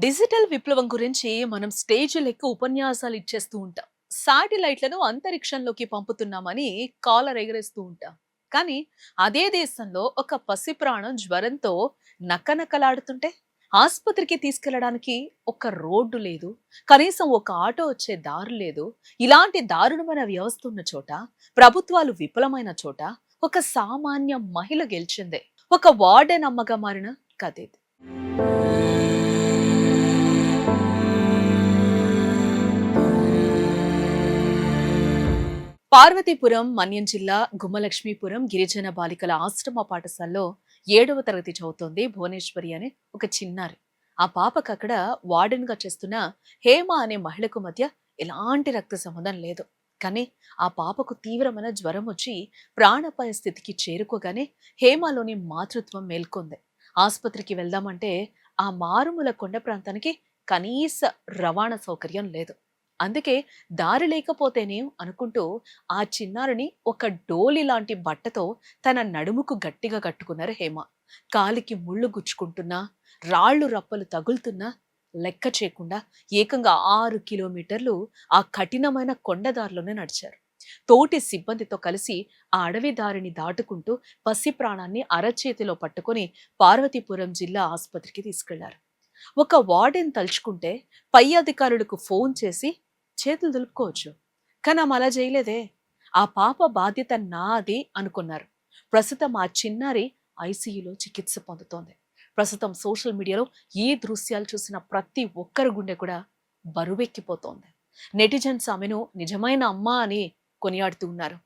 Digital విప్లవం గురించి మనం స్టేజ్‌లెక్కి ఉపన్యాసాలు ఇచ్చేస్తూ ఉంటాం. శాటిలైట్‌లను అంతరిక్షంలోకి పంపుతున్నామని కాలర్ ఎగరేస్తూ ఉంటాం. కానీ అదే దేశంలో ఒక పసి ప్రాణం జ్వరంతో నకనకలాడుతుంటే ఆస్పత్రికి తీసుకెళ్లడానికి ఒక రోడ్డు లేదు. కనీసం ఒక ఆటో వచ్చే దారి లేదు. ఇలాంటి దారుణమైన వ్యవస్థ ఉన్న చోట, ప్రభుత్వాలు విఫలమైన చోట ఒక సామాన్య మహిళ గెలిచిందే. ఒక వార్డెన్ అమ్మగా మారిన కథిది. పార్వతీపురం, మన్యం జిల్లా గుమ్మలక్ష్మీపురం గిరిజన బాలికల ఆశ్రమ పాఠశాలలో 7వ తరగతి చదువుతోంది భువనేశ్వరి అనే ఒక చిన్నారి. ఆ పాపకు అక్కడ వార్డెన్ గా చేస్తున్న హేమ అనే మహిళకు మధ్య ఎలాంటి రక్త సంబంధం లేదు. కానీ ఆ పాపకు తీవ్రమైన జ్వరం వచ్చి ప్రాణాపాయ స్థితికి చేరుకోగానే హేమలోని మాతృత్వం మేల్కొంది. ఆసుపత్రికి వెళ్దామంటే ఆ మారుమూల కొండ ప్రాంతానికి కనీస రవాణా సౌకర్యం లేదు. అందుకే దారి లేకపోతేనే అనుకుంటూ ఆ చిన్నారిని ఒక డోలి లాంటి బట్టతో తన నడుముకు గట్టిగా కట్టుకున్నారు హేమ. కాలికి ముళ్ళు గుచ్చుకుంటున్నా, రాళ్ళు రప్పలు తగులుతున్నా లెక్క చేయకుండా ఏకంగా 6 కిలోమీటర్లు ఆ కఠినమైన కొండదారిలోనే నడిచారు. తోటి సిబ్బందితో కలిసి ఆ అడవి దారిని దాటుకుంటూ పసి ప్రాణాన్ని అరచేతిలో పట్టుకొని పార్వతీపురం జిల్లా ఆసుపత్రికి తీసుకెళ్లారు. ఒక వార్డెన్ తలుచుకుంటే పై అధికారులకు ఫోన్ చేసి చేతులు దులుపుకోవచ్చు. కానీ ఆమె అలా చేయలేదే. ఆ పాప బాధ్యత నాది అనుకున్నారు. ప్రస్తుతం ఆ చిన్నారి ఐసీయూలో చికిత్స పొందుతోంది. ప్రస్తుతం సోషల్ మీడియాలో ఈ దృశ్యాలు చూసిన ప్రతి ఒక్కరి గుండె కూడా బరువెక్కిపోతోంది. నెటిజన్స్ ఆమెను నిజమైన అమ్మ అని కొనియాడుతూ ఉన్నారు.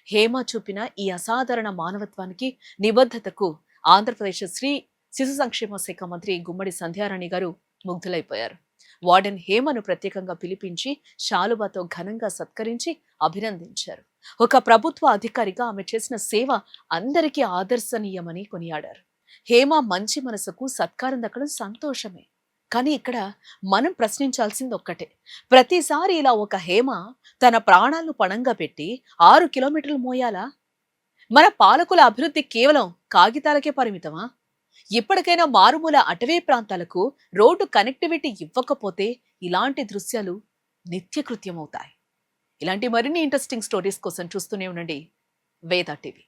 హేమ చూపిన ఈ అసాధారణ మానవత్వానికి, నిబద్ధతకు ఆంధ్రప్రదేశ్ శ్రీ శిశు సంక్షేమ శాఖ మంత్రి గుమ్మడి సంధ్యారాణి గారు ముగ్ధులైపోయారు. వార్డెన్ హేమను ప్రత్యేకంగా పిలిపించి శాలువాతో ఘనంగా సత్కరించి అభినందించారు. ఒక ప్రభుత్వ అధికారిగా ఆమె చేసిన సేవ అందరికీ ఆదర్శనీయమని కొనియాడారు. హేమ మంచి మనసుకు సత్కారం దక్కడం సంతోషమే. కానీ ఇక్కడ మనం ప్రశ్నించాల్సింది ఒక్కటే. ప్రతిసారి ఇలా ఒక హేమ తన ప్రాణాలను పణంగా పెట్టి 6 కిలోమీటర్లు మోయాలా? మన పాలకుల అభివృద్ధి కేవలం కాగితాలకే పరిమితమా? ఇప్పటికైనా మారుమూల అటవీ ప్రాంతాలకు రోడ్డు కనెక్టివిటీ ఇవ్వకపోతే ఇలాంటి దృశ్యాలు నిత్యకృత్యమవుతాయి. ఇలాంటి మరిన్ని ఇంట్రెస్టింగ్ స్టోరీస్ కోసం చూస్తూనే ఉండండి వేద టీవీ.